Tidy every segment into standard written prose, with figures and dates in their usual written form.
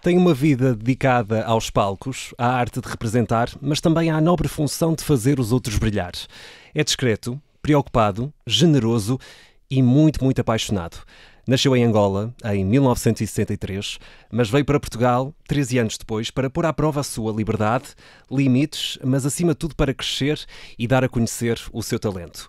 Tem uma vida dedicada aos palcos, à arte de representar, mas também à nobre função de fazer os outros brilhar. É discreto, preocupado, generoso e muito, muito apaixonado. Nasceu em Angola, em 1963, mas veio para Portugal 13 anos depois para pôr à prova a sua liberdade, limites, mas acima de tudo para crescer e dar a conhecer o seu talento.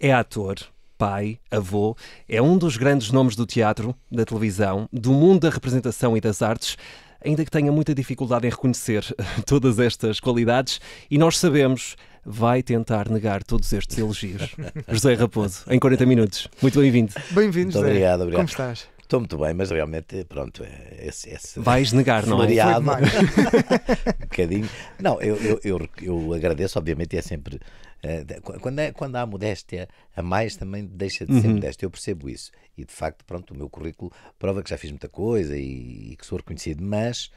É ator, pai, avô, é um dos grandes nomes do teatro, da televisão, do mundo da representação e das artes, ainda que tenha muita dificuldade em reconhecer todas estas qualidades, e nós sabemos, vai tentar negar todos estes elogios. José Raposo, em 40 minutos. Muito bem-vindo. Bem-vindo, José. Obrigado. Como estás? Estou muito bem, mas realmente, pronto, esse vais negar, não é? Um bocadinho. Não, eu agradeço, obviamente, e é sempre... Quando há modéstia a mais, também deixa de ser modéstia. Eu percebo isso. E, de facto, pronto, o meu currículo prova que já fiz muita coisa e que sou reconhecido, mas...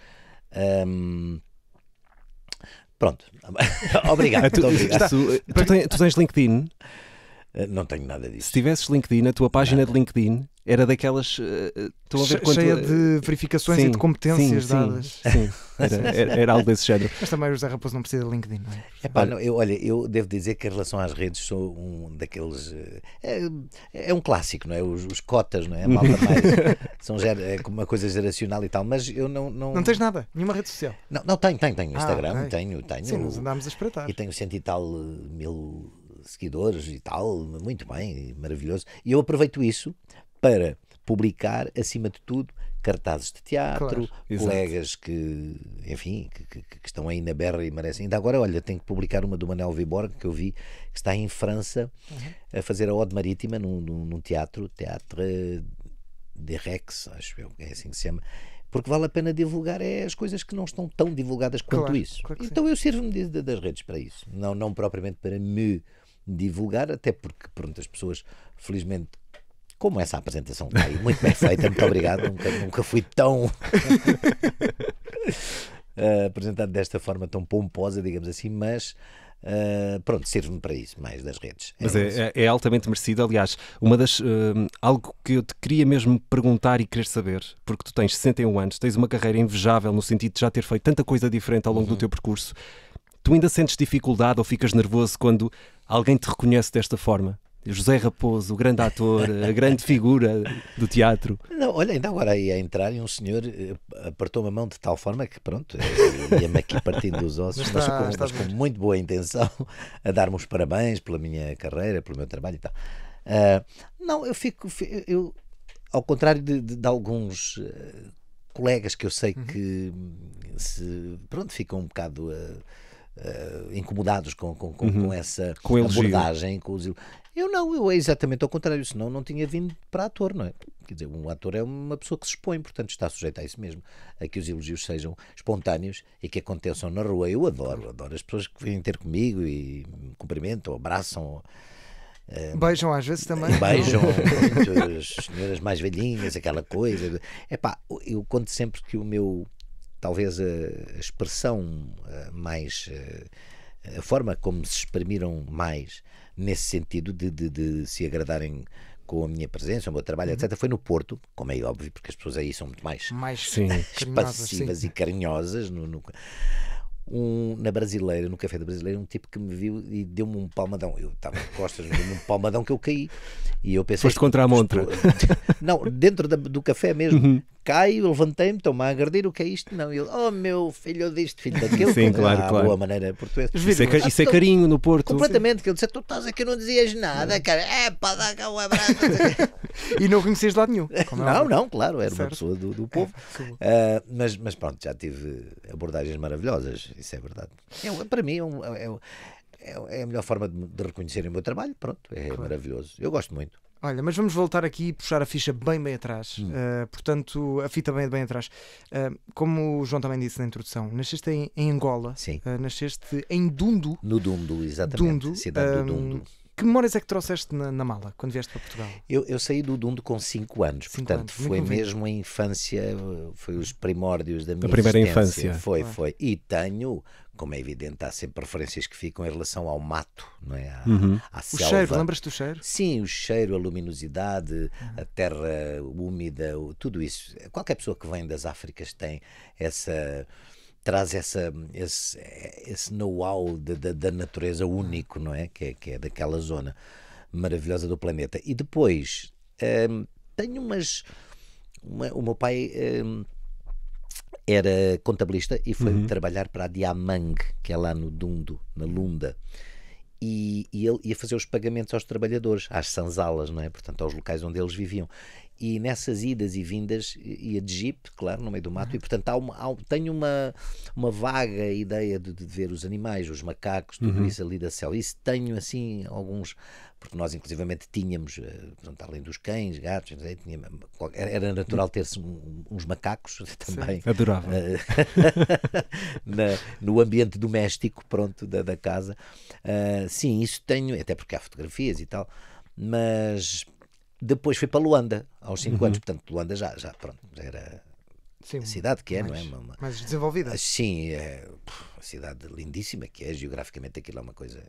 Pronto. Obrigado. Tu tens LinkedIn? Não tenho nada disso. Se tivesses LinkedIn, a tua página de LinkedIn era daquelas... cheia de verificações e de competências dadas. Sim, era algo desse género. Mas também o José Raposo não precisa de LinkedIn, não é? Olha, eu devo dizer que em relação às redes sou um daqueles... É um clássico, não é? Os cotas, não é? A malta mais... é uma coisa geracional e tal, mas eu não... Não tens nada? Nenhuma rede social? Não, tenho Instagram, okay. tenho. Sim, nós andámos a espreitar. E tenho 100 e tal mil seguidores e tal, muito bem, maravilhoso. E eu aproveito isso para publicar, acima de tudo, cartazes de teatro, claro, colegas que, enfim, que estão aí na berra e merecem. Ainda agora, olha, tenho que publicar uma do Manel Viborg, que eu vi, que está em França a fazer a Ode Marítima num teatro de Rex, acho que é assim que se chama. Porque vale a pena divulgar as coisas que não estão tão divulgadas quanto isso. Claro então eu sirvo-me das redes para isso. Não propriamente para me divulgar, até porque, pronto, as pessoas, felizmente, como essa apresentação está aí muito bem feita, muito obrigado, nunca fui tão apresentado desta forma tão pomposa, digamos assim, mas pronto, serve-me para isso, mais das redes. Mas é altamente merecido. Aliás, algo que eu te queria mesmo perguntar e querer saber, porque tu tens 61 anos, tens uma carreira invejável no sentido de já ter feito tanta coisa diferente ao longo do teu percurso. Tu ainda sentes dificuldade ou ficas nervoso quando alguém te reconhece desta forma? José Raposo, o grande ator, a grande figura do teatro. Não, olha, ainda agora aí a entrar e um senhor apertou-me a mão de tal forma que, pronto, ia-me aqui partindo dos ossos, mas com muito boa intenção, a dar-me os parabéns pela minha carreira, pelo meu trabalho e tal. Não, eu ao contrário de alguns colegas que eu sei que ficam um bocado incomodados com essa abordagem, eu é exatamente ao contrário, senão não tinha vindo para ator, não é? Quer dizer, um ator é uma pessoa que se expõe, portanto está sujeito a isso mesmo, a que os elogios sejam espontâneos e que aconteçam na rua. Eu adoro as pessoas que vêm ter comigo e me cumprimentam, abraçam, beijam às vezes também. Beijam muito, as senhoras mais velhinhas, aquela coisa. Eu conto sempre que talvez a expressão mais, a forma como se exprimiram mais nesse sentido de se agradarem com a minha presença, o meu trabalho, etc., foi no Porto, como é óbvio, porque as pessoas aí são muito mais expansivas e carinhosas. Na Brasileira, no Café da Brasileira, um tipo que me viu e deu-me um palmadão. Eu estava de costas, deu-me um palmadão que eu caí. E eu pensei... Foste contra a montra? Não, dentro do café mesmo. Caio, levantei-me, estou-me a agredir, o que é isto? Não, ele, meu filho, eu disse filho daquele. Sim, claro. Boa maneira portuguesa. Isso é carinho no Porto. Completamente, que ele disse, tu estás aqui, não dizias nada, cara. Para dar cá um abraço. E não conhecias de lado nenhum? Não, claro, era uma pessoa do povo. Mas pronto, já tive abordagens maravilhosas, isso é verdade. Para mim é a melhor forma de reconhecer o meu trabalho, pronto, maravilhoso. Eu gosto muito. Olha, mas vamos voltar aqui e puxar a ficha bem atrás. Portanto, a fita bem atrás. Como o João também disse na introdução, nasceste em Angola. Sim. Nasceste em Dundu. No Dundu, exatamente. Cidade do Dundu. Que memórias é que trouxeste na mala quando vieste para Portugal? Eu saí do Dundo com 5 anos, portanto foi mesmo a infância, foi os primórdios da minha primeira existência. infância. Foi. E tenho, como é evidente, há sempre referências que ficam em relação ao mato, não é? À selva. O cheiro, lembras-te do cheiro? Sim, o cheiro, a luminosidade, a terra úmida, tudo isso. Qualquer pessoa que vem das Áfricas traz esse know-how da natureza único, não é? Que é daquela zona maravilhosa do planeta. E depois tenho o meu pai era contabilista e foi trabalhar para a Diamang, que é lá no Dundo, na Lunda. E ele ia fazer os pagamentos aos trabalhadores, às sanzalas, não é? Portanto, aos locais onde eles viviam. E nessas idas e vindas ia de jeep, claro, no meio do mato, e portanto tenho uma vaga ideia de ver os animais, os macacos, tudo isso ali da selva. Isso tenho assim alguns, porque nós inclusivamente tínhamos, portanto, além dos cães, gatos, era natural ter-se uns macacos também. Sim, adorava. No ambiente doméstico, pronto, da casa. Sim, isso tenho, até porque há fotografias e tal, mas depois fui para Luanda, aos 5 anos, portanto Luanda já era a cidade que é, não é? Mais desenvolvida. Sim, é uma cidade lindíssima que é, geograficamente aquilo é uma coisa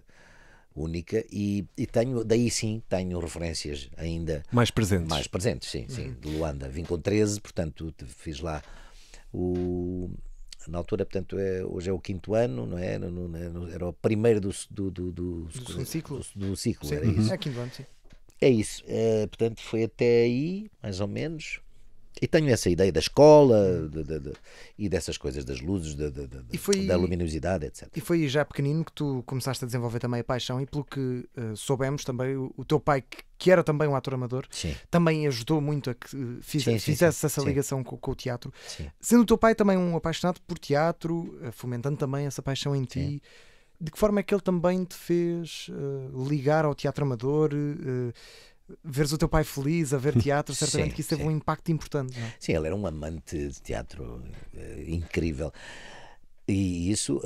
única e tenho referências ainda mais presentes, sim, de Luanda. Vim com 13, portanto fiz lá na altura, portanto, hoje é o 5º ano, não é? Era o primeiro do ciclo. Sim, era isso. É 5º ano, sim. É isso, portanto foi até aí, mais ou menos, e tenho essa ideia da escola e dessas coisas, das luzes, da luminosidade, etc. E foi já pequenino que tu começaste a desenvolver também a paixão e pelo que soubemos também, o teu pai, que era também um ator amador, sim, também ajudou muito a que fizesse essa ligação com o teatro. Sim. Sendo o teu pai também um apaixonado por teatro, fomentando também essa paixão em ti, sim. De que forma é que ele também te fez ligar ao teatro amador, veres o teu pai feliz a ver teatro, certamente que isso teve um impacto importante, não é? Sim, ele era um amante de teatro incrível. E isso,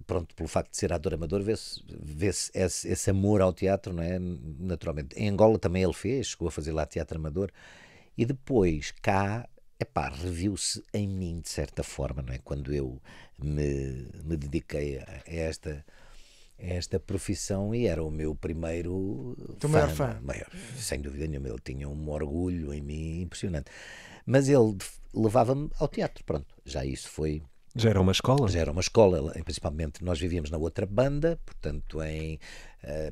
pronto, pelo facto de ser ator amador, vê-se esse amor ao teatro, não é? Naturalmente. Em Angola também ele chegou a fazer lá teatro amador. E depois, cá, reviu-se em mim, de certa forma, não é? Quando eu me dediquei a esta profissão e era o meu primeiro fã. Maior, sem dúvida nenhuma. Ele tinha um orgulho em mim impressionante. Mas ele levava-me ao teatro, pronto. Já isso foi... Já era uma escola? Já era uma escola, principalmente nós vivíamos na outra banda, portanto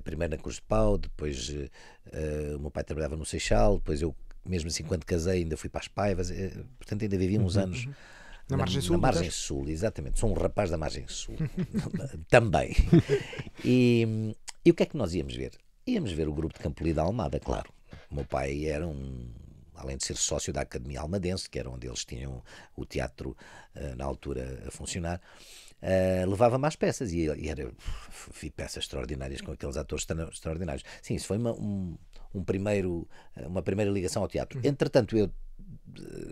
primeiro na Cruz de Pau, depois o meu pai trabalhava no Seixal, depois eu, mesmo assim, quando casei, ainda fui para as Paivas, portanto ainda vivi uns anos na Margem Sul. Na Margem Sul, exatamente. Sou um rapaz da Margem Sul também. E o que é que nós íamos ver? Íamos ver o grupo de Campolide da Almada, claro. O meu pai era além de ser sócio da Academia Almadense, que era onde eles tinham o teatro na altura a funcionar, levava-me às peças e vi peças extraordinárias com aqueles atores extraordinários. Sim, isso foi uma primeira ligação ao teatro. Entretanto, eu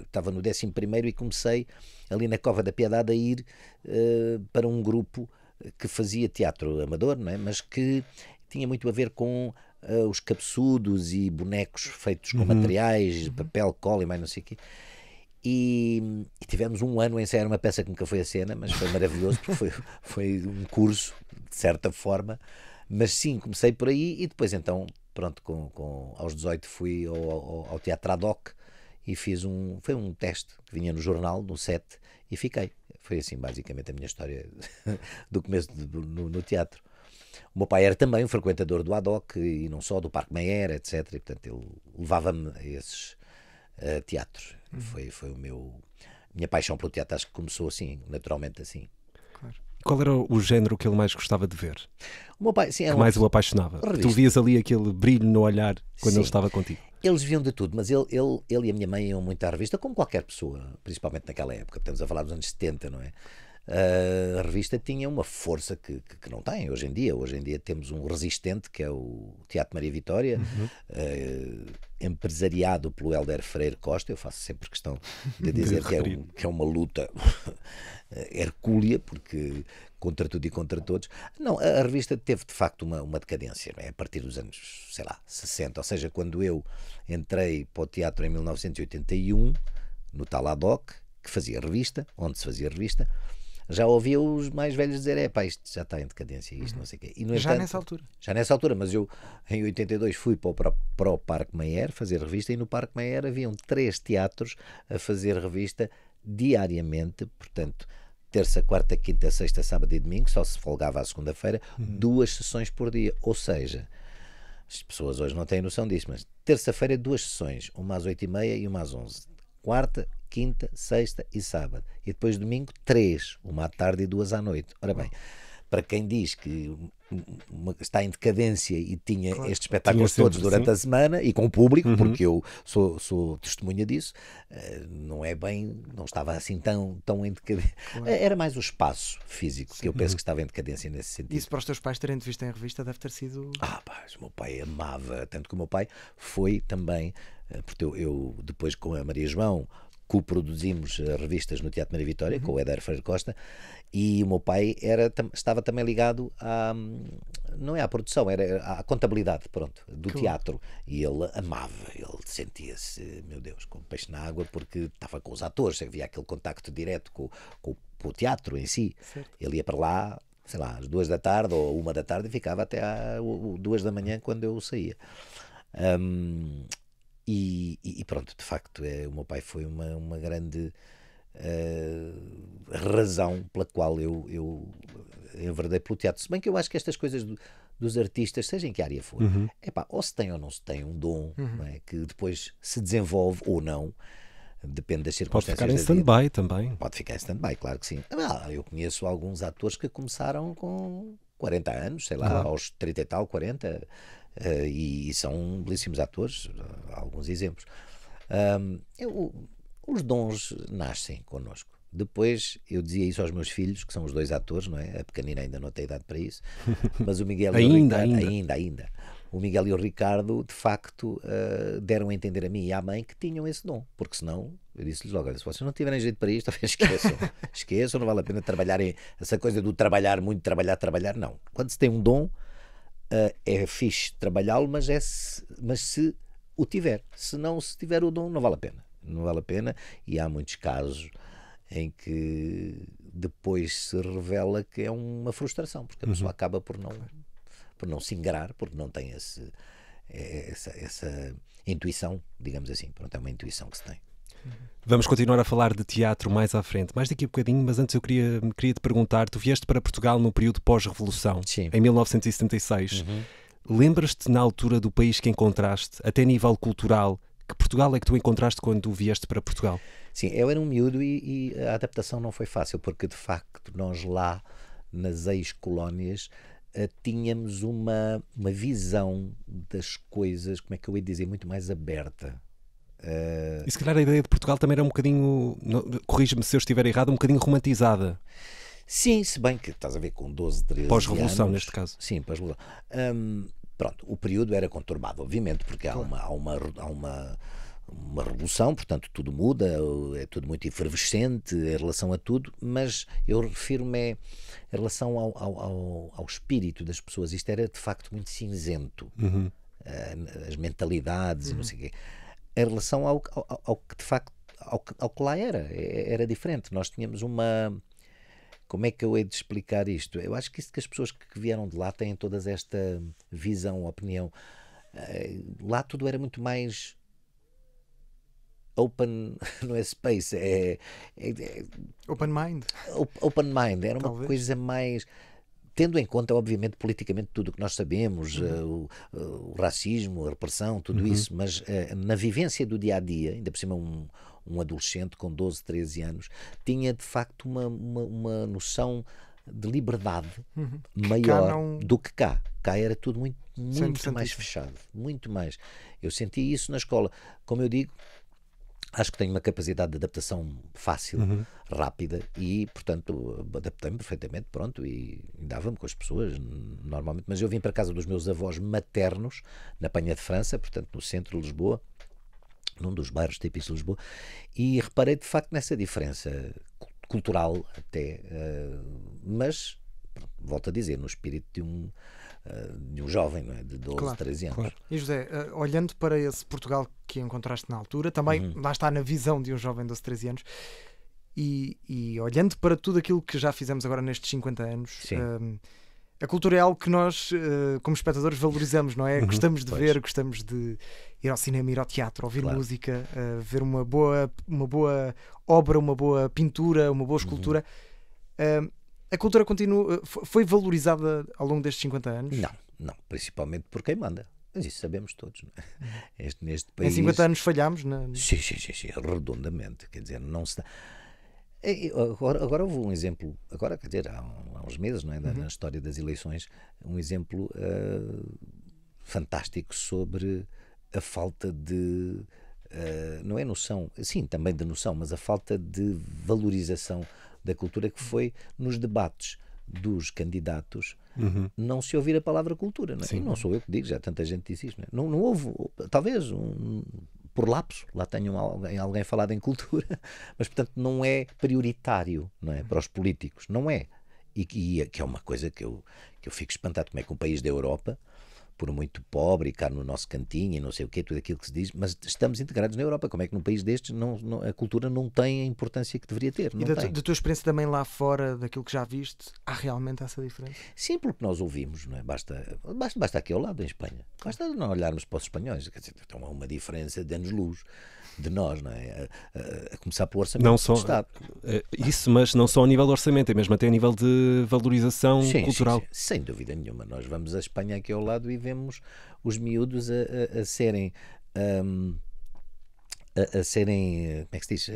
estava no 11º e comecei ali na Cova da Piedade a ir para um grupo que fazia teatro amador, não é? Mas que tinha muito a ver com os cabeçudos e bonecos feitos com materiais, papel, cola e mais não sei o quê. E tivemos um ano a ensaiar uma peça que nunca foi a cena, mas foi maravilhoso porque foi um curso, de certa forma. Mas sim, comecei por aí e depois então, pronto, aos 18 fui ao Teatro Adoc e foi um teste que vinha no jornal, no set, e fiquei. Foi assim basicamente a minha história do começo no teatro. O meu pai era também um frequentador do Adoc e não só, do Parque Meyer, etc. E portanto ele levava-me a esses teatros. Foi minha paixão pelo teatro, acho que começou assim, naturalmente assim. Claro. Qual era o género que ele mais gostava de ver? O meu pai, sim, que mais o apaixonava? Tu vias ali aquele brilho no olhar quando ele estava contigo? Eles viam de tudo, mas ele e a minha mãe iam muito à revista, como qualquer pessoa, principalmente naquela época. Estamos a falar dos anos 70, não é? a revista tinha uma força que não tem hoje em dia. Hoje em dia temos um resistente, que é o Teatro Maria Vitória, empresariado pelo Hélder Freire Costa. Eu faço sempre questão de dizer que é uma luta hercúlea, porque contra tudo e contra todos. Não, a revista teve de facto uma decadência, não é? A partir dos anos, sei lá, 60, ou seja, quando eu entrei para o teatro em 1981, no tal ADOC, que fazia revista, onde se fazia revista, já ouvia os mais velhos dizer, pá, isto já está em decadência, isto não sei o quê. E, no já entanto, nessa altura? Já nessa altura, mas eu em 82 fui para o Parque Mayer fazer revista, e no Parque Mayer haviam 3 teatros a fazer revista diariamente, portanto, terça, quarta, quinta, sexta, sábado e domingo, só se folgava à segunda-feira, 2 sessões por dia. Ou seja, as pessoas hoje não têm noção disso, mas terça-feira 2 sessões, uma às 8h30 e uma às 11. Quarta, quinta, sexta e sábado. E depois domingo 3, uma à tarde e 2 à noite. Ora bem, para quem diz que está em decadência e tinha estes espetáculos todos durante a semana e com o público, porque eu sou testemunha disso, não é bem, não estava assim tão em decadência. Era mais o espaço físico que eu penso que estava em decadência nesse sentido. Isso para os teus pais terem te visto em revista deve ter sido... Pá, o meu pai amava, tanto que o meu pai foi também, porque eu depois com a Maria João coproduzimos revistas no Teatro Maria Vitória, com o Hélder Freire Costa, e o meu pai estava também ligado não é à produção, era à contabilidade, pronto, do teatro, e ele amava, ele sentia-se, meu Deus, como peixe na água, porque estava com os atores, havia aquele contacto direto com o teatro em si. Certo. Ele ia para lá, sei lá, às 2 da tarde ou 1 da tarde, e ficava até às 2 da manhã quando eu saía. E pronto, de facto, o meu pai foi uma grande razão pela qual eu enverdei pelo teatro. Se bem que eu acho que estas coisas dos artistas, seja em que área for, ou se tem ou não se tem um dom, não é? Que depois se desenvolve ou não, depende das circunstâncias. Pode ficar em stand-by também. Pode ficar em stand-by, claro que sim. Eu conheço alguns atores que começaram com 40 anos, sei lá, aos 30 e tal, 40, e são belíssimos atores, alguns exemplos. Os dons nascem connosco. Depois, eu dizia isso aos meus filhos, que são os 2 atores, não é? A pequenina ainda não tem idade para isso, mas o Miguel e o Ricardo, ainda. O Miguel e o Ricardo, de facto, deram a entender a mim e à mãe que tinham esse dom, porque senão, eu disse-lhes logo, se vocês não tiverem jeito para isto, esqueçam, não vale a pena trabalhar essa coisa do trabalhar muito, trabalhar, não. Quando se tem um dom, é fixe trabalhá-lo, mas se o tiver. Se tiver o dom, não vale a pena, e há muitos casos em que depois se revela que é uma frustração, porque a pessoa acaba por não se ingrar, porque não tem essa intuição, digamos assim. Pronto, é uma intuição que se tem. Vamos continuar a falar de teatro mais à frente, mais daqui a bocadinho, mas antes eu queria te perguntar, tu vieste para Portugal no período pós-revolução, em 1976. Lembras-te na altura do país que encontraste, até a nível cultural? Que Portugal é que tu encontraste quando vieste para Portugal? Sim, eu era um miúdo e a adaptação não foi fácil, porque de facto nós lá nas ex-colónias tínhamos uma visão das coisas, como é que eu ia dizer, muito mais aberta. E se calhar a ideia de Portugal também era um bocadinho, corrige-me se eu estiver errado, um bocadinho romantizada. Sim, se bem que estás a ver com 12, 13 anos. Pós-revolução, neste caso. Sim, pós-revolução. Pronto, o período era conturbado, obviamente, porque há uma revolução, portanto tudo muda, é tudo muito efervescente em relação a tudo, mas eu refiro-me em relação ao espírito das pessoas. Isto era de facto muito cinzento, as mentalidades, não sei o quê, em relação ao que de facto ao que lá era diferente. Nós tínhamos como é que eu hei de explicar isto? Eu acho que as pessoas que vieram de lá têm toda esta visão, opinião. Lá tudo era muito mais open, não é space, open mind. Open mind, era Talvez. Uma coisa mais, tendo em conta, obviamente, politicamente tudo o que nós sabemos, o racismo, a repressão, tudo isso, mas na vivência do dia a dia, ainda por cima um adolescente com 12, 13 anos, tinha de facto uma noção de liberdade maior do que cá. Cá era tudo muito mais fechado, muito mais. Eu senti isso na escola. Como eu digo, acho que tenho uma capacidade de adaptação fácil. rápida e, portanto, adaptei-me perfeitamente, pronto, e dava-me com as pessoas normalmente. Mas eu vim para casa dos meus avós maternos, na Penha de França, portanto, no centro de Lisboa, num dos bairros típicos de Lisboa, e reparei de facto nessa diferença cultural até, mas, volto a dizer, no espírito de um jovem, não é? De 12, 13 anos. Claro. E José, olhando para esse Portugal que encontraste na altura, também lá está na visão de um jovem de 12, 13 anos, e olhando para tudo aquilo que já fizemos agora nestes 50 anos, a cultura é algo que nós, como espectadores, valorizamos, não é? Gostamos de ver, gostamos de ir ao cinema, ir ao teatro, ouvir música, ver uma boa obra, uma boa pintura, uma boa escultura. A cultura foi valorizada ao longo destes 50 anos? Não, principalmente por quem manda. Mas isso sabemos todos, não é? Neste país... Em 50 anos falhámos? Sim, redondamente. Quer dizer, não se dá... Agora houve um exemplo, quer dizer, há uns meses, não é? Na história das eleições, um exemplo fantástico sobre a falta de... não é noção, sim, também de noção, mas a falta de valorização da cultura que foi nos debates dos candidatos não se ouvir a palavra cultura, não é? E não sou eu que digo, já tanta gente disse isto, não é? Não houve, talvez por lapso, lá tenham alguém falado em cultura, mas portanto não é prioritário, não é? Para os políticos, não é. E que é uma coisa que eu fico espantado, como é que um país da Europa, por muito pobre e cá no nosso cantinho e não sei o quê, tudo aquilo que se diz, mas estamos integrados na Europa. Como é que num país destes a cultura não tem a importância que deveria ter? E da tua experiência também lá fora, daquilo que já viste, há realmente essa diferença? Sim, porque nós ouvimos, não é? Basta aqui ao lado, em Espanha. Basta não olharmos para os espanhóis, quer dizer, então há uma diferença de anos-luz de nós, não é? A começar pelo orçamento do Estado. Isso, mas não só ao nível do orçamento, é mesmo até a nível de valorização cultural. Sim, sem dúvida nenhuma. Nós vamos à Espanha aqui ao lado e vemos os miúdos a serem... a serem, como é que se diz,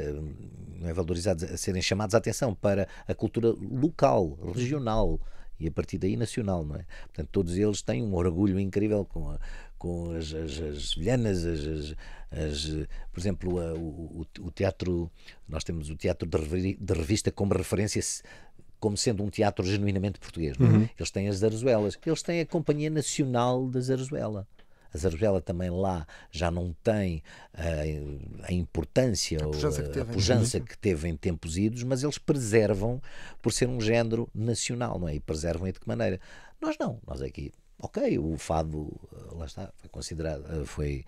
não é valorizados, a serem chamados a atenção para a cultura local, regional e a partir daí nacional, não é? Portanto, todos eles têm um orgulho incrível com as sevilhanas, por exemplo, o teatro, nós temos o teatro de revista como referência, como sendo um teatro genuinamente português. Não é? Eles têm as Zarzuelas, eles têm a Companhia Nacional da Zarzuela. A Zarzuela também lá já não tem a importância ou a pujança que teve em tempos idos, mas eles preservam por ser um género nacional, não é? E preservam de que maneira? Nós não, nós aqui, o fado, lá está, foi considerado, foi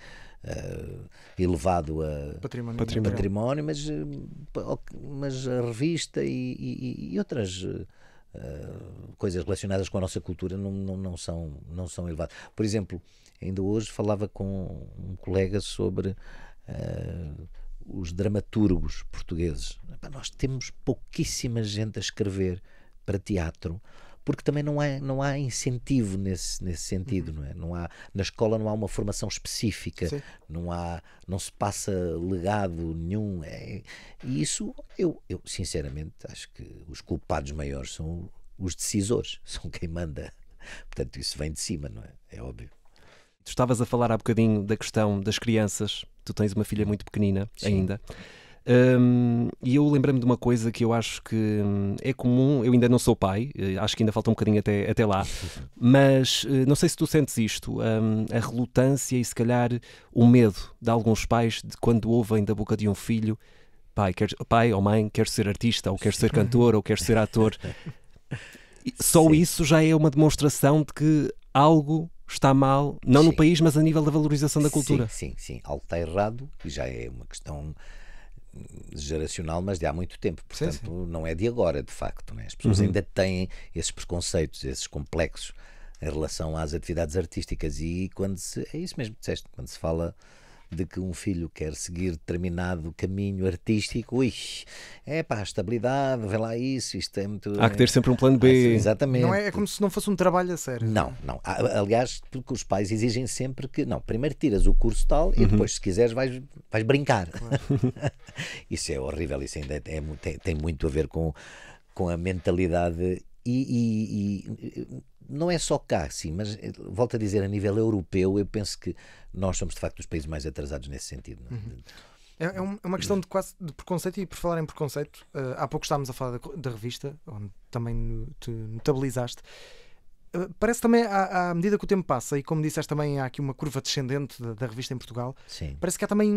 elevado a património, mas a revista e outras coisas relacionadas com a nossa cultura não são elevadas. Por exemplo, ainda hoje falava com um colega sobre os dramaturgos portugueses. Nós temos pouquíssima gente a escrever para teatro, porque também não há incentivo nesse sentido, não é? Na escola não há uma formação específica, não se passa legado nenhum. E isso, eu sinceramente acho que os culpados maiores são os decisores, são quem manda. Portanto, isso vem de cima, não é? É óbvio. Tu estavas a falar há bocadinho da questão das crianças, tu tens uma filha muito pequenina ainda. E eu lembrei-me de uma coisa que eu acho que é comum, eu ainda não sou pai, acho que ainda falta um bocadinho até lá, mas não sei se tu sentes isto, a relutância e se calhar o medo de alguns pais de quando ouvem da boca de um filho, pai ou mãe, quer ser artista, ou quer ser cantor, ou quer ser ator. Só isso já é uma demonstração de que algo está mal, não no país, mas a nível da valorização da cultura. Sim, algo está errado, e já é uma questão geracional, mas de há muito tempo, portanto não é de agora, de facto, não é? As pessoas ainda têm esses preconceitos, esses complexos em relação às atividades artísticas, e é isso mesmo que disseste, quando se fala de que um filho quer seguir determinado caminho artístico, a estabilidade, vê lá isto é muito... Há que ter sempre um plano B. Exatamente. Não é como se não fosse um trabalho a sério. Não. Aliás, porque os pais exigem sempre que, primeiro tiras o curso tal e depois, se quiseres, vais brincar. Claro. Isso é horrível, isso ainda tem muito a ver com a mentalidade e não é só cá, sim, mas volto a dizer, a nível europeu, eu penso que nós somos de facto os países mais atrasados nesse sentido. Não é? É uma questão de quase de preconceito, e por falar em preconceito, há pouco estávamos a falar da revista, onde também te notabilizaste. Parece também, à medida que o tempo passa, e como disseste também, há aqui uma curva descendente da revista em Portugal. Sim. Parece que há também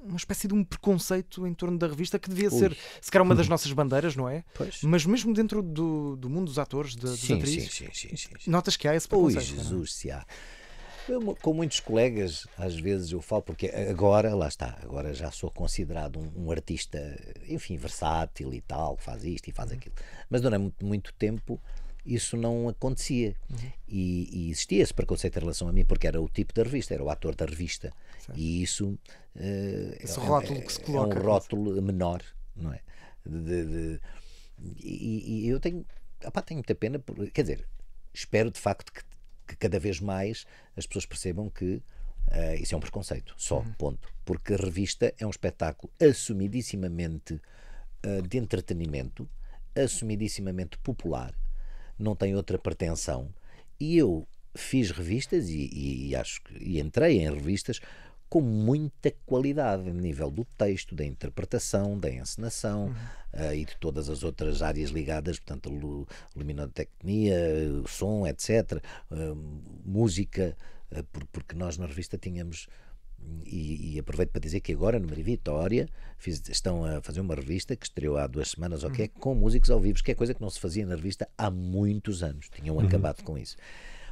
uma espécie de um preconceito em torno da revista que devia ser, se calhar, uma das nossas bandeiras, não é? Pois. Mas mesmo dentro do mundo dos atores, dos atrizes, sim. notas que há esse preconceito. Jesus, se há. Eu, com muitos colegas, às vezes eu falo, porque agora, lá está, agora já sou considerado um artista, enfim, versátil e tal, que faz isto e faz aquilo. Mas durante muito tempo isso não acontecia. E existia esse preconceito em relação a mim, porque era o tipo da revista, era o ator da revista. Certo. E isso rótulo que se coloca, é um rótulo menor, não é? E eu tenho muita pena, quer dizer, espero de facto que cada vez mais as pessoas percebam que isso é um preconceito, só, ponto. Porque a revista é um espetáculo assumidissimamente de entretenimento, assumidissimamente popular, não tem outra pretensão. E eu fiz revistas e entrei em revistas com muita qualidade, a nível do texto, da interpretação, da encenação e de todas as outras áreas ligadas, portanto, luminotecnia, som, etc., música, porque nós na revista tínhamos, e aproveito para dizer que agora no Maria Vitória estão a fazer uma revista que estreou há 2 semanas, com músicos ao vivo, que é coisa que não se fazia na revista há muitos anos, tinham acabado com isso.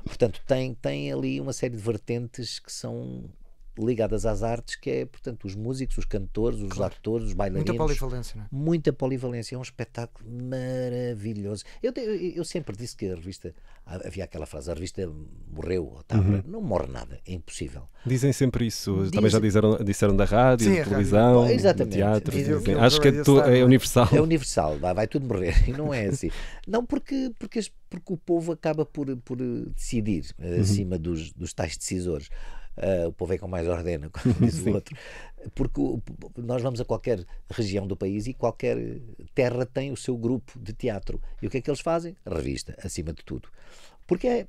Portanto, tem ali uma série de vertentes que são ligadas às artes, que é, portanto, os músicos, os cantores, os atores, os bailarinos. Muita polivalência, não é? Muita polivalência, é um espetáculo maravilhoso. Eu sempre disse que a revista, havia aquela frase, a revista morreu, não morre nada, é impossível. Dizem sempre isso, também já disseram da rádio, da televisão, do teatro. Acho que é universal. É universal, vai tudo morrer, e não é assim. Não, porque o povo acaba por decidir acima dos tais decisores. O povo é com mais ordena, como diz o outro, porque nós vamos a qualquer região do país e qualquer terra tem o seu grupo de teatro, e o que é que eles fazem? Revista, acima de tudo, porque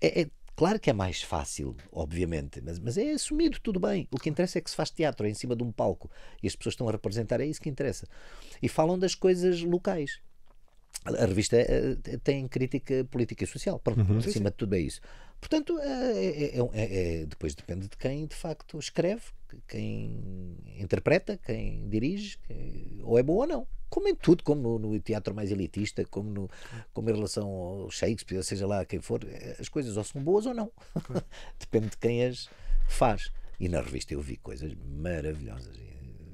é claro que é mais fácil, obviamente, mas é assumido, tudo bem. O que interessa é que se faz teatro, é em cima de um palco e as pessoas estão a representar, é isso que interessa, e falam das coisas locais. A revista tem crítica política e social, acima de tudo é isso. Portanto, depois depende de quem de facto escreve, quem interpreta, quem dirige, ou é bom ou não. Como em tudo, como no teatro mais elitista, como em relação ao Shakespeare, seja lá quem for, as coisas ou são boas ou não. Depende de quem as faz. E na revista eu vi coisas maravilhosas.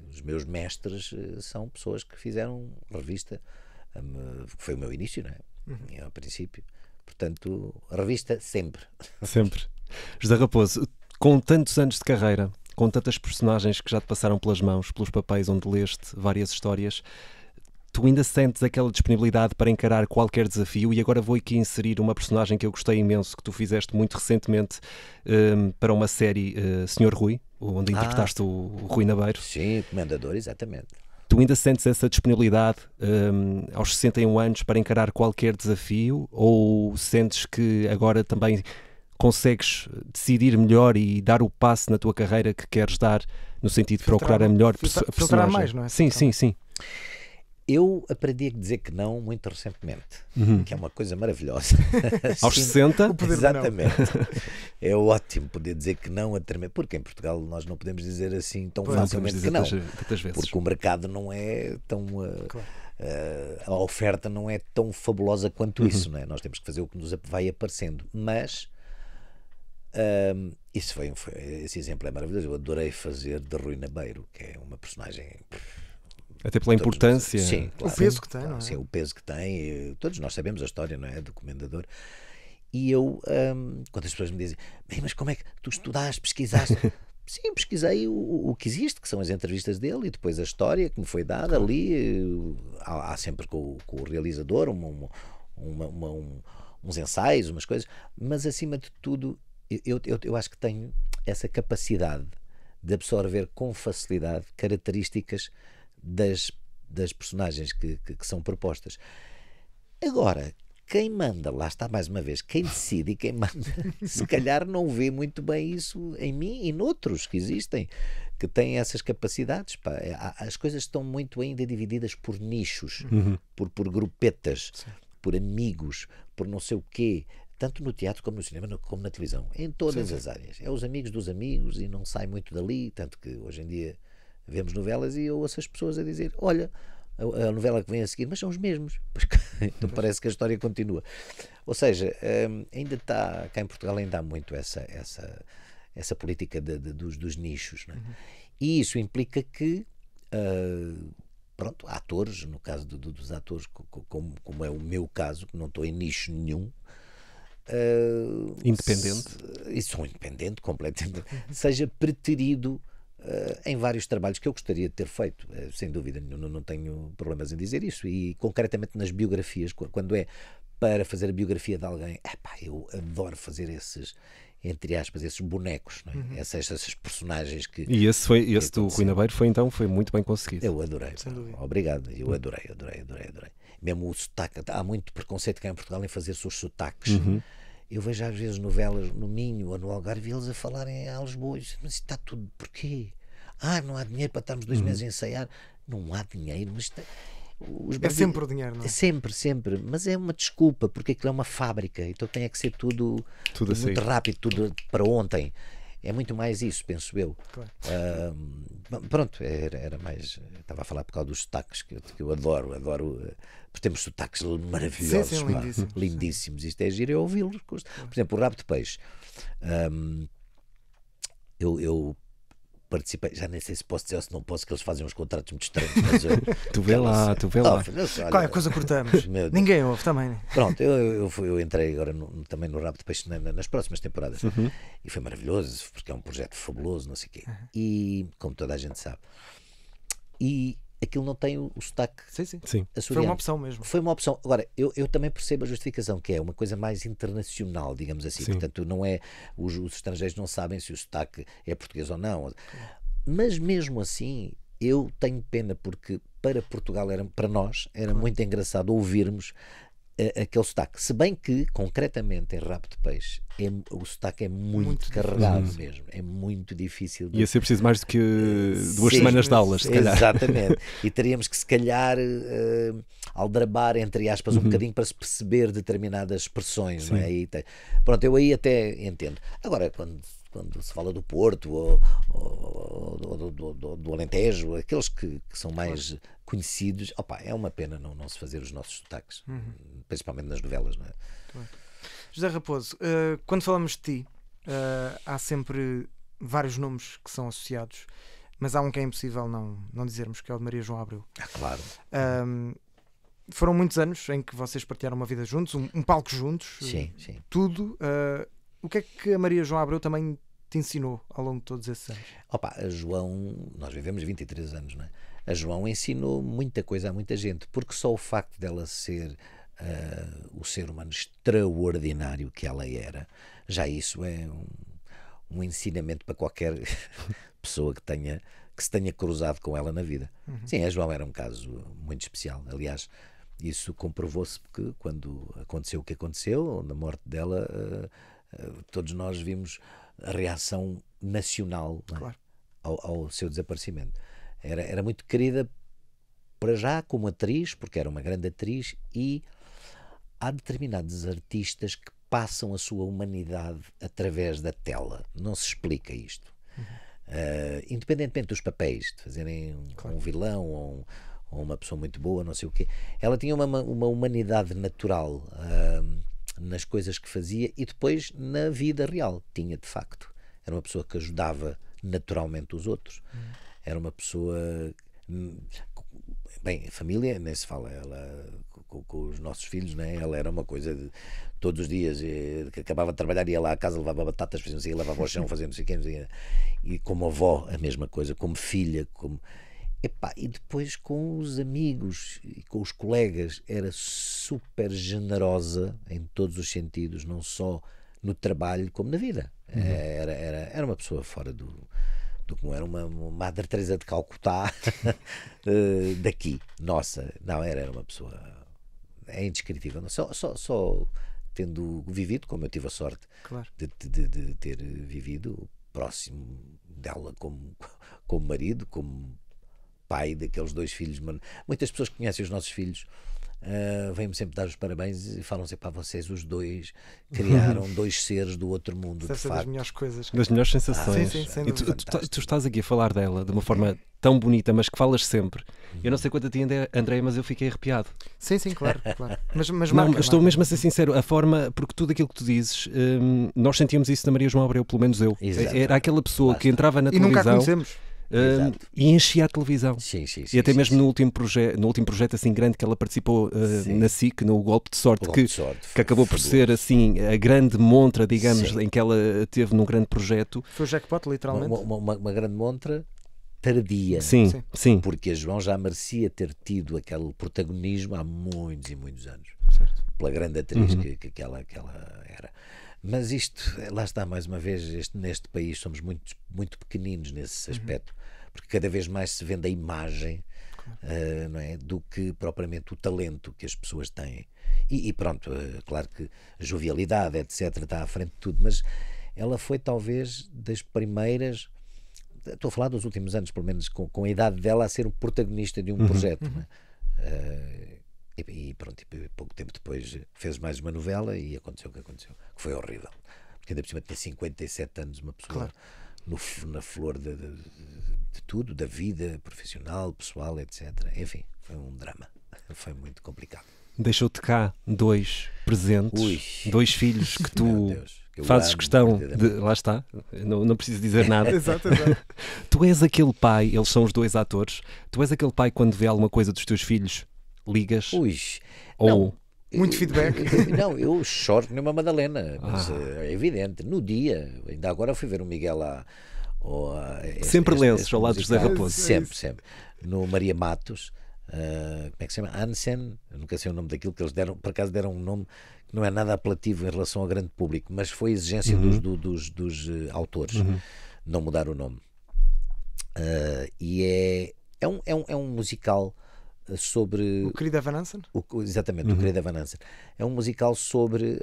Os meus mestres são pessoas que fizeram revista, que foi o meu início, não é? Ao princípio. Portanto, a revista sempre. Sempre. José Raposo, com tantos anos de carreira, com tantas personagens que já te passaram pelas mãos, pelos papéis onde leste várias histórias, tu ainda sentes aquela disponibilidade para encarar qualquer desafio? E agora vou aqui inserir uma personagem que eu gostei imenso, que tu fizeste muito recentemente para uma série, Senhor Rui, onde interpretaste o Rui Nabeiro. Sim, comendador, exatamente. Tu ainda sentes essa disponibilidade aos 61 anos para encarar qualquer desafio, ou sentes que agora também consegues decidir melhor e dar o passo na tua carreira que queres dar, no sentido de procurar a melhor personagem? Mais, não é? Sim. Eu aprendi a dizer que não muito recentemente, que é uma coisa maravilhosa. Aos 60? Exatamente. É ótimo poder dizer que não a tremer, porque em Portugal nós não podemos dizer assim tão facilmente que não. Tantas vezes. Porque o mercado não é tão... a oferta não é tão fabulosa quanto isso, não é? Nós temos que fazer o que nos vai aparecendo. Mas esse exemplo é maravilhoso. Eu adorei fazer de Rui Nabeiro, que é uma personagem... Até pela importância. Sim, claro, o peso que tem, claro, não é? Sim, o peso que tem. Todos nós sabemos a história, não é? Do comendador. E eu, quando as pessoas me dizem, mas como é que tu estudaste, pesquisaste? Sim, pesquisei o que existe, que são as entrevistas dele, e depois a história que me foi dada ali. Há sempre com o realizador uns ensaios, umas coisas, mas acima de tudo, eu acho que tenho essa capacidade de absorver com facilidade características das personagens que são propostas. Agora, quem manda, lá está mais uma vez, quem decide e quem manda, se calhar não vê muito bem isso em mim e noutros que existem, que têm essas capacidades. Pá. As coisas estão muito ainda divididas por nichos, por grupetas, por amigos, por não sei o quê. Tanto no teatro como no cinema, como na televisão. Em todas as áreas. É os amigos dos amigos e não sai muito dali. Tanto que hoje em dia vemos novelas e eu ouço as pessoas a dizer, olha, a novela que vem a seguir, mas são os mesmos. Então parece que a história continua. Ou seja, ainda está, cá em Portugal ainda há muito essa política dos nichos. Não é? E isso implica que pronto, atores, no caso dos atores, como é o meu caso, que não estou em nicho nenhum, independente. E sou independente, completamente, seja preterido em vários trabalhos que eu gostaria de ter feito, sem dúvida nenhuma, não tenho problemas em dizer isso. E concretamente nas biografias, quando é para fazer a biografia de alguém, eu adoro fazer esses, entre aspas, esses bonecos, não é? Essas personagens que... E esse do Rui Nabeiro foi muito bem conseguido. Eu adorei, obrigado, eu adorei. Mesmo o sotaque, há muito preconceito cá em Portugal em fazer seus sotaques. Eu vejo às vezes novelas no Minho ou no Algarve, eles a falarem a Lisboa, mas isto está tudo, porquê? Não há dinheiro para estarmos 2 meses a ensaiar. Não há dinheiro, mas... É sempre o dinheiro, não é? Sempre, mas é uma desculpa, porque aquilo é uma fábrica, então tem que ser tudo muito rápido, tudo para ontem. É muito mais isso, penso eu. Claro. Pronto, era mais. Estava a falar por causa dos sotaques, que eu adoro, porque temos sotaques maravilhosos, sim, lindíssimos. Isto é giro, eu ouvi-los. Por exemplo, o Rabo de Peixe. Eu participei, já nem sei se posso dizer ou se não posso, que eles fazem uns contratos muito estranhos. Mas tu vê lá. Qualquer coisa cortamos. Ninguém ouve também. Pronto, eu entrei agora também no Rabo de Peixe nas próximas temporadas. E foi maravilhoso, porque é um projeto fabuloso, não sei o quê. E, como toda a gente sabe. E aquilo não tem o sotaque. Sim. Foi uma opção mesmo. Foi uma opção. Agora, eu também percebo a justificação, que é uma coisa mais internacional, digamos assim. Sim. Portanto, não é. Os estrangeiros não sabem se o sotaque é português ou não. Mas mesmo assim, eu tenho pena, porque para Portugal, para nós, era muito engraçado ouvirmos aquele sotaque. Se bem que, concretamente, em Rabo de Peixe, o sotaque é muito carregado mesmo. É muito difícil. Ia ser preciso mais do que 2 semanas de aulas, se calhar. Exatamente. E teríamos que, se calhar, aldrabar, entre aspas, um bocadinho para se perceber determinadas expressões. Não é? Pronto, eu aí até entendo. Agora, quando se fala do Porto ou do Alentejo, aqueles que são mais conhecidos, é uma pena não se fazer os nossos sotaques, principalmente nas novelas, não é? José Raposo, quando falamos de ti, há sempre vários nomes que são associados, mas há um que é impossível não dizermos, que é o de Maria João Abreu. Claro. Foram muitos anos em que vocês partilharam uma vida juntos, um palco juntos, sim. Tudo. O que é que a Maria João Abreu também te ensinou ao longo de todos esses anos? A João, nós vivemos 23 anos, não é? A João ensinou muita coisa a muita gente, porque só o facto dela ser o ser humano extraordinário que ela era, já isso é um ensinamento para qualquer pessoa que se tenha cruzado com ela na vida. Sim, a João era um caso muito especial. Aliás, isso comprovou-se porque quando aconteceu o que aconteceu, na morte dela, todos nós vimos a reação nacional, claro, ao seu desaparecimento. Era muito querida para já como atriz, porque era uma grande atriz, e há determinados artistas que passam a sua humanidade através da tela. Não se explica isto. Independentemente dos papéis, de fazerem um vilão ou uma pessoa muito boa, não sei o quê. Ela tinha uma humanidade natural nas coisas que fazia, e depois na vida real tinha, de facto. Era uma pessoa que ajudava naturalmente os outros. Era uma pessoa... Bem, a família nem se fala. Ela, com os nossos filhos, né? Ela era uma coisa de todos os dias, que acabava de trabalhar, ia lá à casa, levava batatas, fazia assim, lavava o chão, fazia não sei o quê, e como avó a mesma coisa, como filha, e depois com os amigos e com os colegas era super generosa em todos os sentidos, não só no trabalho como na vida. Era uma pessoa fora do comum, era uma Madre Teresa de Calcutá daqui, nossa. Não, era uma pessoa, é indescritível. Só tendo vivido, como eu tive a sorte de ter vivido próximo dela como marido, como pai daqueles 2 filhos. Muitas pessoas que conhecem os nossos filhos vêm-me sempre dar os parabéns e falam sempre: vocês os 2 criaram 2 seres do outro mundo. Deve ser das melhores coisas. Das melhores sensações. Sim, e tu estás aqui a falar dela de uma forma tão bonita, mas que falas sempre. Eu não sei quanto a ti, André, mas eu fiquei arrepiado. Sim, claro. Mas não, estou mesmo a ser sincero, a forma, porque tudo aquilo que tu dizes, nós sentíamos isso na Maria João Abreu, pelo menos eu. Exato. Era aquela pessoa que entrava na e televisão. Nunca a conhecemos. E enchia a televisão. Sim, e até mesmo no último projeto assim grande que ela participou na SIC, no Golpe de Sorte, que acabou por ser assim a grande montra, digamos, em que ela teve num grande projeto. Foi o jackpot, literalmente. Uma grande montra tardia. Sim. Porque a João já merecia ter tido aquele protagonismo há muitos e muitos anos. Certo. Pela grande atriz que ela era. Mas isto, lá está, mais uma vez, neste país somos muito, muito pequeninos nesse aspecto, porque cada vez mais se vende a imagem, não é, do que propriamente o talento que as pessoas têm. E pronto, claro que a jovialidade, etc., está à frente de tudo, mas ela foi talvez das primeiras, estou a falar dos últimos anos, pelo menos com a idade dela, a ser o protagonista de um projeto. Não é? E pronto, pouco tempo depois fez mais uma novela e aconteceu o que aconteceu, que foi horrível, porque ainda por cima tinha 57 anos, uma pessoa na flor de tudo, da vida profissional, pessoal, etc. Enfim, foi um drama, foi muito complicado. Deixou-te cá 2 presentes, 2 filhos que tu fazes questão de... Lá está, não preciso dizer nada. Exato. Tu és aquele pai, eles são os 2 atores, tu és aquele pai quando vê alguma coisa dos teus filhos, ligas? Não. Muito feedback. Não, eu choro nem uma Madalena, mas é evidente. No dia, ainda agora fui ver o Miguel lá. Sempre lenços ao lado de José Raposo. Sempre. No Maria Matos, como é que se chama? Hansen, eu nunca sei o nome daquilo que eles deram, por acaso deram um nome que não é nada apelativo em relação ao grande público, mas foi exigência dos autores não mudar o nome. E é um musical sobre... O Querido Evan Hansen? Exatamente, o Querido Evan Hansen. É um musical sobre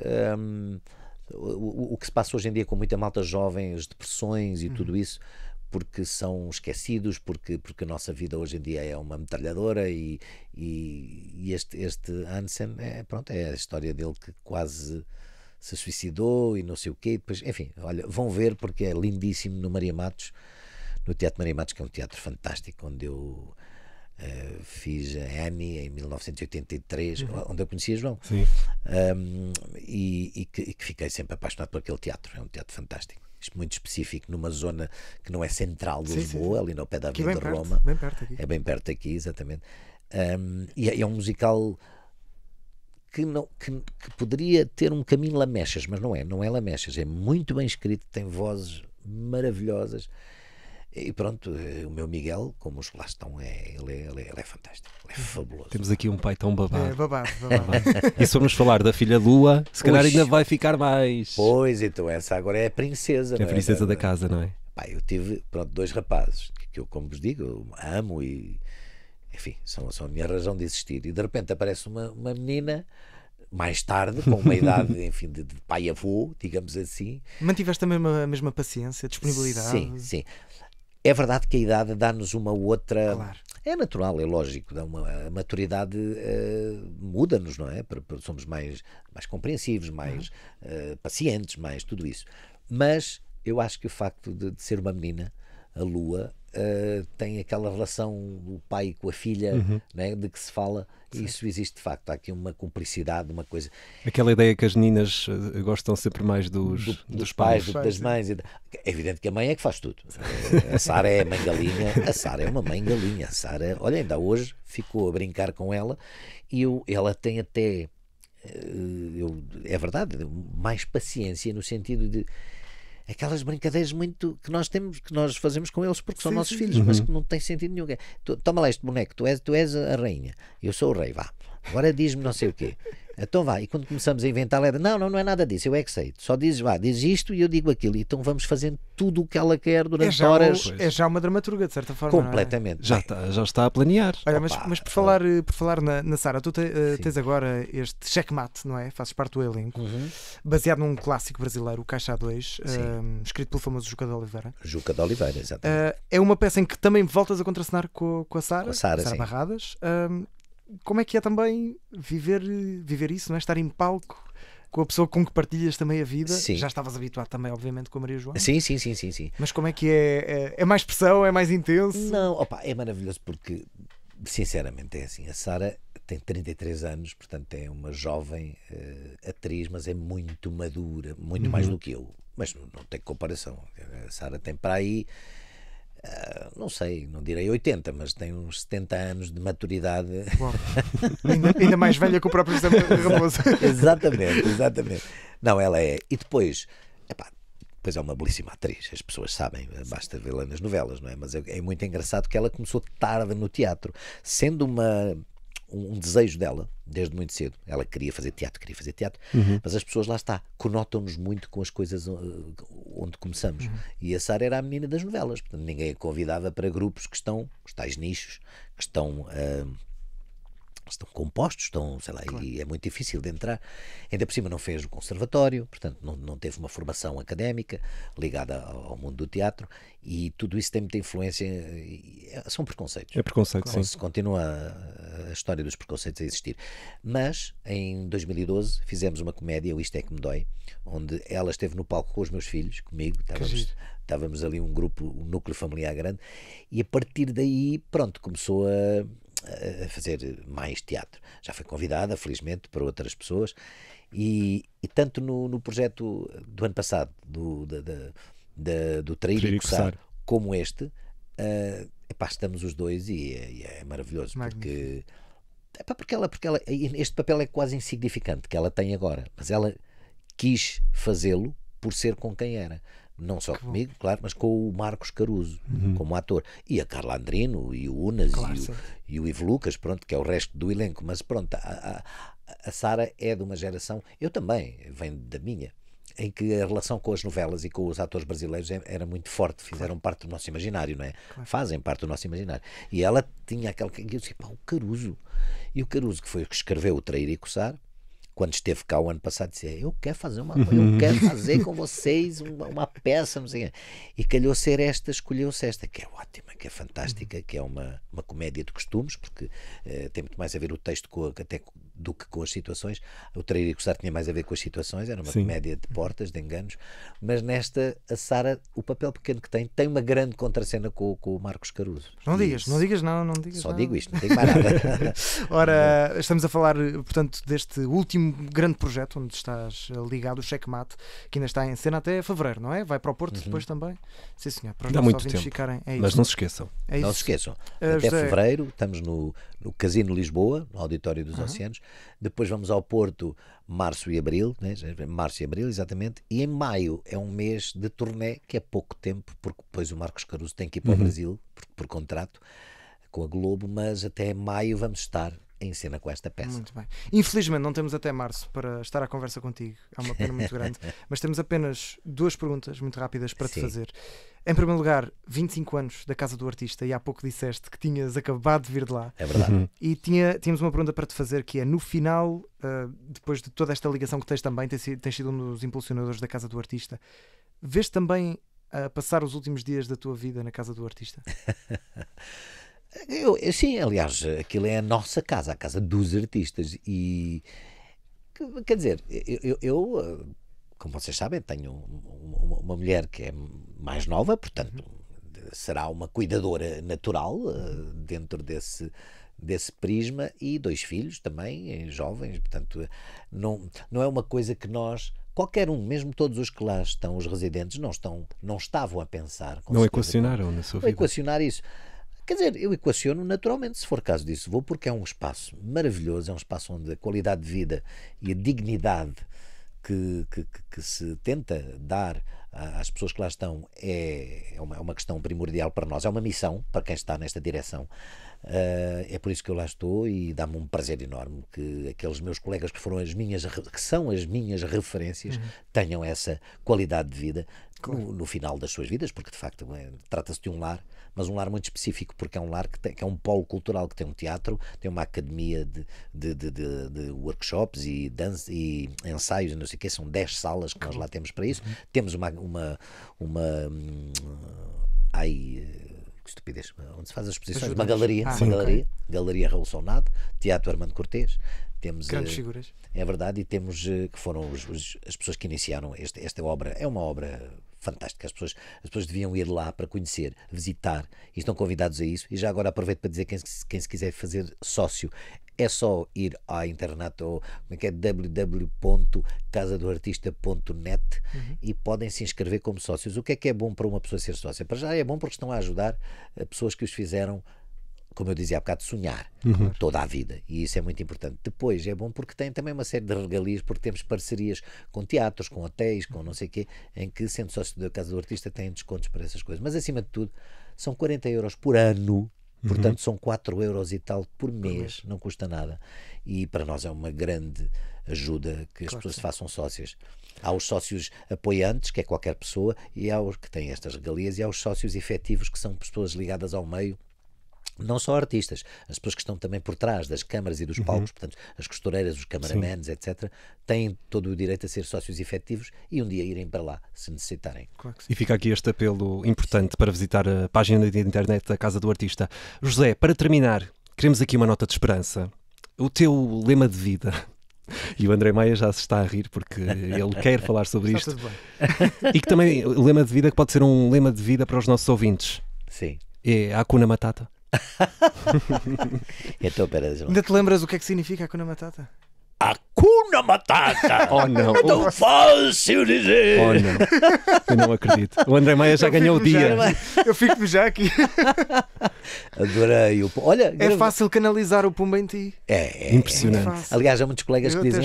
o que se passa hoje em dia com muita malta jovem, as depressões e tudo isso, porque são esquecidos, porque a nossa vida hoje em dia é uma metralhadora e este Hansen, é a história dele que quase se suicidou e não sei o quê. Depois, enfim, olha, vão ver porque é lindíssimo no Maria Matos, no Teatro Maria Matos, que é um teatro fantástico, onde eu fiz a Annie em 1983, onde eu conhecia João. E que fiquei sempre apaixonado por aquele teatro. É um teatro fantástico, muito específico, numa zona que não é central de Lisboa, ali no pé da Avenida de Roma. Bem perto aqui. É bem perto daqui, exatamente. E é um musical que poderia ter um caminho Lamechas, mas não é Lamechas, é muito bem escrito, tem vozes maravilhosas. E pronto, o meu Miguel, como os que lá estão, ele é fantástico, ele é fabuloso. Temos aqui um pai tão babado. Babado. E se formos falar da filha Lua, se calhar ainda vai ficar mais. Pois, então essa agora é a princesa. É a princesa da casa, não é? Eu tive, 2 rapazes, que eu, como vos digo, eu amo e, enfim, são a minha razão de existir. E de repente aparece uma menina, mais tarde, com uma idade, enfim, de pai-avô, digamos assim. Mantiveste a mesma paciência, disponibilidade? Sim. É verdade que a idade dá-nos uma outra... Claro. É natural, é lógico. A maturidade muda-nos, não é? Somos mais compreensivos, mais pacientes, mais tudo isso. Mas eu acho que o facto de ser uma menina, a Lua, tem aquela relação do pai com a filha, né, de que se fala. Sim. Isso existe de facto. Há aqui uma cumplicidade, uma coisa. Aquela ideia que as meninas gostam sempre mais dos pais, das mães. É evidente que a mãe é que faz tudo. A Sara é a mãe galinha. A Sara é uma mãe galinha. A Sara, olha, ainda hoje ficou a brincar com ela e ela tem até, é verdade, mais paciência no sentido de aquelas brincadeiras muito que nós fazemos com eles porque são nossos filhos, mas que não tem sentido nenhum. Toma lá este boneco, tu és a rainha, eu sou o rei, vá. Agora diz-me não sei o quê. Então vá, e quando começamos a inventar, ela era, não é nada disso, eu é que sei. Só dizes, diz isto e eu digo aquilo. Então vamos fazendo tudo o que ela quer durante horas. É já uma dramaturga, de certa forma. Completamente. Já está a planear. Olha, mas por falar na Sara, tu tens agora este checkmate, não é? Fazes parte do elenco, baseado num clássico brasileiro, o Caixa A2, escrito pelo famoso Juca de Oliveira. Juca de Oliveira, exatamente. É uma peça em que também voltas a contracenar com a Sara. Com a Sara, Barradas. Como é que é também viver isso, não é? Estar em palco com a pessoa com que partilhas também a vida? Sim. Já estavas habituado também, obviamente, com a Maria João. Sim. Mas como é que é? É mais pressão? É mais intenso? Não, é maravilhoso porque, sinceramente, é assim. A Sara tem 33 anos, portanto é uma jovem atriz, mas é muito madura, muito mais do que eu. Mas não tem comparação. A Sara tem para aí... não sei, não direi 80, mas tem uns 70 anos de maturidade. Bom, ainda mais velha que o próprio José Raposo. Exatamente. Não, ela é. E depois é uma belíssima atriz, as pessoas sabem, basta vê-la nas novelas, não é? Mas é muito engraçado que ela começou tarde no teatro, sendo um desejo dela, desde muito cedo. Ela queria fazer teatro, mas as pessoas, lá está, conotam-nos muito com as coisas onde começamos. E a Sara era a menina das novelas, portanto ninguém a convidava para grupos que estão, os tais nichos, que estão compostos, sei lá, claro. E é muito difícil de entrar. Ainda por cima não fez o conservatório, portanto não teve uma formação académica ligada ao mundo do teatro, e tudo isso tem muita influência. São preconceitos. É preconceito, sim. Se continua a história dos preconceitos a existir. Mas em 2012 fizemos uma comédia, o Isto é que me dói, onde ela esteve no palco com os meus filhos, comigo, estávamos ali um núcleo familiar grande, e a partir daí, pronto, começou a fazer mais teatro. Já foi convidada, felizmente, para outras pessoas, e tanto no projeto do ano passado, do Trair e Coçar, como este, estamos os dois, e é maravilhoso. Magnífico. Porque este papel é quase insignificante que ela tem agora, mas ela quis fazê-lo por ser com quem era. Não só comigo, claro, mas com o Marcos Caruso, como ator. E a Carla Andrino, e o Unas, e o Ivo Lucas, pronto, que é o resto do elenco. Mas pronto, a Sara é de uma geração, eu também, venho da minha, em que a relação com as novelas e com os atores brasileiros era muito forte, fizeram parte do nosso imaginário, não é? Claro. Fazem parte do nosso imaginário. E ela tinha aquele... Eu disse, o Caruso. E o Caruso, que foi o que escreveu o Trair e Coçar, quando esteve cá o ano passado, dizia, eu quero fazer com vocês uma peça, não sei o quê. E calhou ser esta, escolheu-se esta, que é ótima, que é fantástica, que é uma comédia de costumes, porque tem muito mais a ver o texto até do que com as situações. O Trair e Coçar tinha mais a ver com as situações, era uma comédia de portas, de enganos, mas nesta, a Sara, o papel pequeno que tem uma grande contracena com o Marcos Caruso. Não digas. Só digo isto, não digo mais nada. Ora, estamos a falar, portanto, deste último grande projeto onde estás ligado, o Checkmate, que ainda está em cena até fevereiro, não é? Vai para o Porto depois também? Sim, senhor. Para os dá muito tempo, ficarem... mas não se esqueçam. Não se esqueçam. Até fevereiro estamos no Casino Lisboa, no Auditório dos Oceanos. Depois vamos ao Porto março e abril, né? Março e abril, exatamente. E em maio é um mês de turnê, que é pouco tempo, porque depois o Marcos Caruso tem que ir para o Brasil, por contrato, com a Globo, mas até maio vamos estar em cena com esta peça. Muito bem. Infelizmente não temos até março para estar à conversa contigo. É uma pena muito grande. Mas temos apenas 2 perguntas muito rápidas para te fazer. Em primeiro lugar, 25 anos da Casa do Artista, e há pouco disseste que tinhas acabado de vir de lá. É verdade. E tínhamos uma pergunta para te fazer, que é, no final, depois de toda esta ligação que tens também, tens sido um dos impulsionadores da Casa do Artista, vês também a passar os últimos dias da tua vida na Casa do Artista? Sim, aliás, aquilo é a nossa casa, a casa dos artistas, e quer dizer, eu como vocês sabem, tenho uma mulher que é mais nova, portanto será uma cuidadora natural dentro desse prisma, e 2 filhos também, jovens, portanto não é uma coisa que nós, qualquer um, mesmo todos os que lá estão, os residentes, não estavam a pensar. Não equacionaram na sua vida. Equacionar isso. Quer dizer, eu equaciono naturalmente, se for caso disso, vou, porque é um espaço maravilhoso, é um espaço onde a qualidade de vida e a dignidade que se tenta dar às pessoas que lá estão é uma questão primordial para nós, é uma missão para quem está nesta direção, É por isso que eu lá estou e dá-me um prazer enorme que aqueles meus colegas que são as minhas referências tenham essa qualidade de vida no final das suas vidas, porque de facto trata-se de um lar, mas um lar muito específico, porque é um lar que é um polo cultural, que tem um teatro, tem uma academia de workshops e dança e ensaios, não sei o que, são 10 salas que nós lá temos para isso. Temos que estupidez, onde se faz as exposições, uma galeria Raul Sonado, Teatro Armando Cortês. Temos grandes figuras. É verdade, e temos que foram as pessoas que iniciaram esta obra. É uma obra fantástica. As pessoas deviam ir lá para conhecer, visitar, e estão convidados a isso. E já agora aproveito para dizer quem se quiser fazer sócio, é só ir à internet ou www.casadoartista.net e podem se inscrever como sócios. O que é bom para uma pessoa ser sócia? Para já é bom porque estão a ajudar pessoas que os fizeram, como eu dizia há bocado, sonhar toda a vida, e isso é muito importante. Depois é bom porque tem também uma série de regalias, porque temos parcerias com teatros, com hotéis, com não sei o quê, em que, sendo sócio da Casa do Artista, têm descontos para essas coisas. Mas acima de tudo, são 40 euros por ano, portanto são 4 euros e tal por mês, não custa nada, e para nós é uma grande ajuda que as pessoas se façam sócias. Há os sócios apoiantes, que é qualquer pessoa, e há os que têm estas regalias, e há os sócios efetivos, que são pessoas ligadas ao meio, não só artistas, as pessoas que estão também por trás das câmaras e dos palcos, portanto, as costureiras, os cameramans, etc., têm todo o direito a ser sócios efetivos e um dia irem para lá, se necessitarem. E fica aqui este apelo importante para visitar a página de internet da Casa do Artista. José, para terminar, queremos aqui uma nota de esperança. O teu lema de vida... E o André Maia já se está a rir porque ele quer falar sobre isto. E que também o lema de vida que pode ser um lema de vida para os nossos ouvintes. Sim. É Hakuna Matata. Então, pera, ainda te lembras o que é que significa Hakuna Matata? Hakuna Matata! Oh não! É tão fácil dizer! Oh não! Eu não acredito. O André Maia já ganhou o dia. Eu fico-me já aqui. Adorei o... Olha, é fácil canalizar o Pumba em ti. É impressionante. Aliás, há muitos colegas que dizem: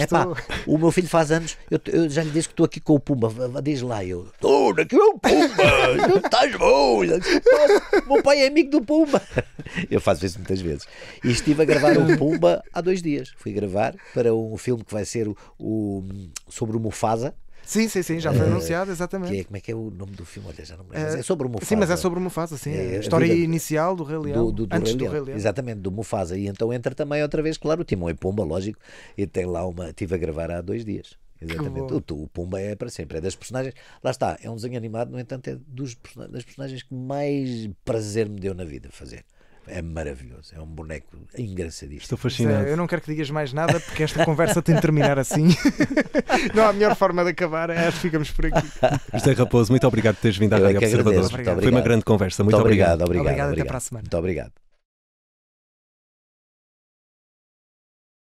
o meu filho faz anos, eu já lhe disse que estou aqui com o Pumba, diz lá, eu estou aqui com o Pumba, não estás bom. O meu pai é amigo do Pumba. Eu faço isso muitas vezes. E estive a gravar o Pumba há 2 dias. Fui gravar para um filme que vai ser sobre o Mufasa. Sim, já foi anunciado, exatamente. Como é que é o nome do filme? Olha, já não me lembro. É sobre o Mufasa. Sim, mas é sobre o Mufasa, sim. A história inicial do Rei Leão. Antes do Rei Leão. Exatamente, do Mufasa. E então entra também outra vez, claro, o Timão e Pumba, lógico. E tem lá estive a gravar há 2 dias. Exatamente. O Pumba é para sempre. É das personagens. Lá está, é um desenho animado, no entanto, é das personagens que mais prazer me deu na vida fazer. É maravilhoso, é um boneco engraçadíssimo. Estou fascinado. Eu não quero que digas mais nada porque esta conversa tem de terminar assim. Não há melhor forma de acabar, acho que ficamos por aqui. José Raposo, muito obrigado por teres vindo à Rádio Observador. Foi uma grande conversa, muito obrigado. Obrigado, até para a semana. Muito obrigado.